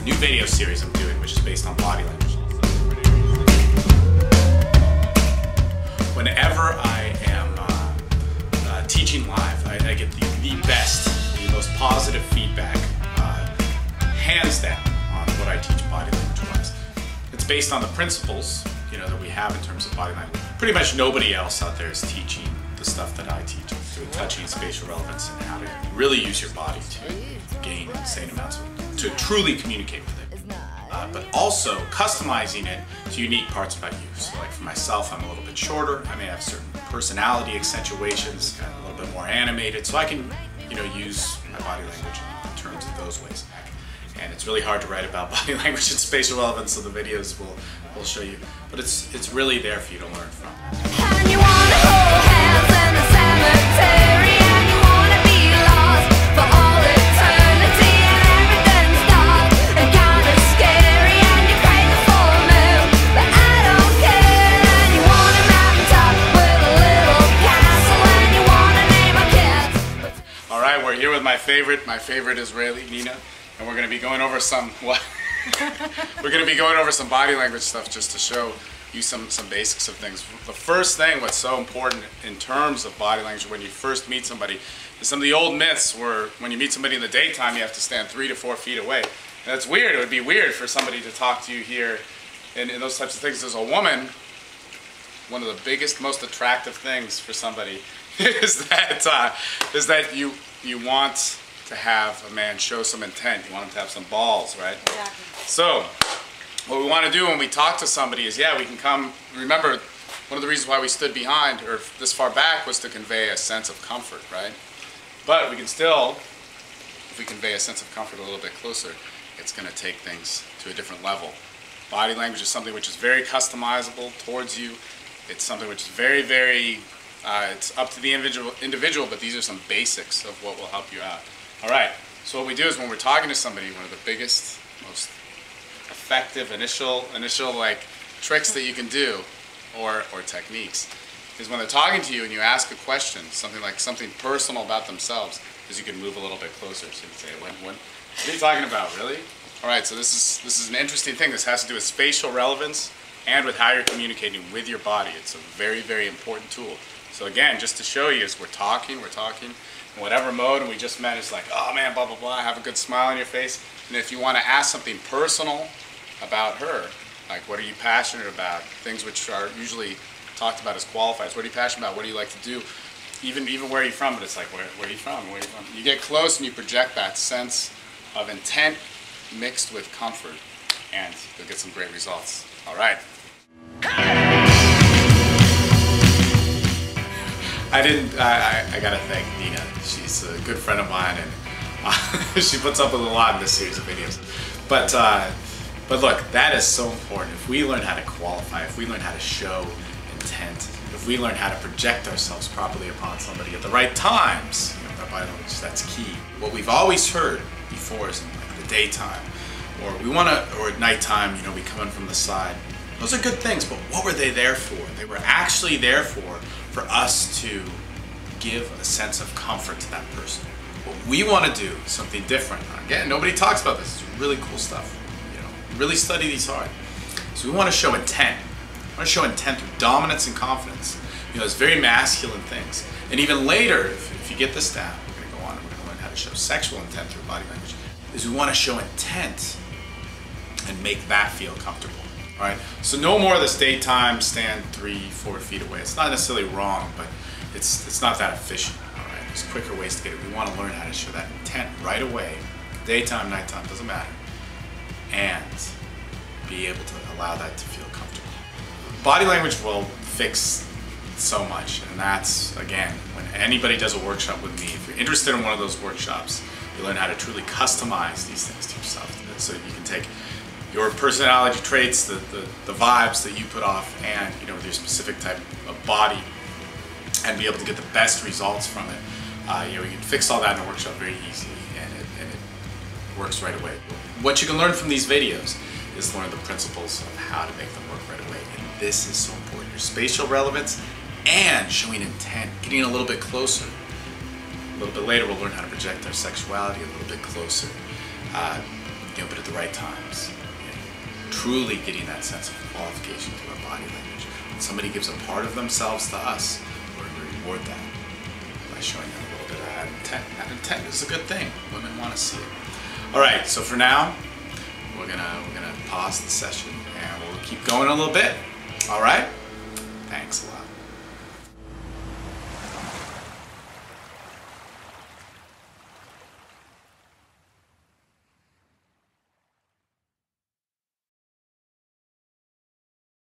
a new video series I'm doing, which is based on body language. Whenever I am teaching live, I get the best, the most positive feedback, hands down, on what I teach body language-wise. It's based on the principles, that we have in terms of body language. Pretty much nobody else out there is teaching the stuff that I teach through touching, spatial relevance, and how to really use your body to gain insane amounts to truly communicate with it. But also customizing it to unique parts about you. So like for myself, I'm a little bit shorter. I may have certain personality accentuations, kind of a little bit more animated, so I can use my body language in terms of those ways. And it's really hard to write about body language and spatial relevance, so the videos will show you. But it's really there for you to learn from. And you wanna hold hands in the cemetery, and you wanna be lost for all eternity, and everything's dark and kinda scary, and you crave the full moon, but I don't care. And you want a mountaintop with a little castle, and you wanna name a kid. All right, we're here with my favorite Israeli, Nina. And we're going to be going over some we're going to be going over some body language stuff just to show you some basics of things. The first thing, what's so important in terms of body language when you first meet somebody, is some of the old myths where when you meet somebody in the daytime, you have to stand 3 to 4 feet away. And that's weird. It would be weird for somebody to talk to you here and those types of things. As a woman, one of the biggest, most attractive things for somebody is that you want to have a man show some intent. You want him to have some balls, right? Exactly. So, what we want to do when we talk to somebody is, we can come, remember, one of the reasons why we stood behind, or this far back, was to convey a sense of comfort, right? But we can still, if we convey a sense of comfort a little bit closer, it's going to take things to a different level. Body language is something which is very customizable towards you. It's something which is very, very, it's up to the individual, but these are some basics of what will help you out. All right, so what we do is when we're talking to somebody, one of the biggest, most effective initial like tricks that you can do, or techniques, is when they're talking to you and you ask a question, something personal about themselves, is you can move a little bit closer. So you can say, what are you talking about, really? All right, so this is an interesting thing. This has to do with spatial relevance and with how you're communicating with your body. It's a very, very important tool. So again, just to show you, as we're talking, in whatever mode, and we just met, it's like, oh man, blah, blah, blah, have a good smile on your face. And if you want to ask something personal about her, like what are you passionate about, things which are usually talked about as qualifiers, what are you passionate about, what do you like to do, even where are you from, but it's like, where are you from, where are you from? You get close and you project that sense of intent mixed with comfort, and you'll get some great results. All right. I gotta thank Nina. She's a good friend of mine, and she puts up with a lot in this series of videos. But look, that is so important. If we learn how to qualify, if we learn how to show intent, if we learn how to project ourselves properly upon somebody at the right times, that body language, that's key. What we've always heard before is in like the daytime, or at nighttime, we come in from the side. Those are good things, but what were they there for? They were actually there for us to give a sense of comfort to that person. What we want to do is something different. Again, nobody talks about this. It's really cool stuff. Really study these hard. So we want to show intent. We want to show intent through dominance and confidence. It's very masculine things. And even later, if you get this down, we're going to go on and we're going to learn how to show sexual intent through body language. Is we want to show intent and make that feel comfortable. All right, so no more of this daytime stand 3, 4 feet away. It's not necessarily wrong, but it's not that efficient. All right, there's quicker ways to get it. We want to learn how to show that intent right away, daytime, nighttime, doesn't matter, and be able to allow that to feel comfortable. Body language will fix so much, and that's, again, when anybody does a workshop with me, if you're interested in one of those workshops, you learn how to truly customize these things to yourself. So you can take your personality traits, the vibes that you put off, and with your specific type of body, and be able to get the best results from it. You can fix all that in a workshop very easily, and it works right away. What you can learn from these videos is learn the principles of how to make them work right away, and this is so important. Your spatial relevance and showing intent, getting a little bit closer. A little bit later, we'll learn how to project our sexuality a little bit closer. but at the right times. Truly getting that sense of qualification through our body language. When somebody gives a part of themselves to us, we're going to reward that by showing them a little bit of that intent. That intent is a good thing. Women want to see it. All right, so for now, we're gonna pause the session and we'll keep going a little bit. All right? Thanks a lot.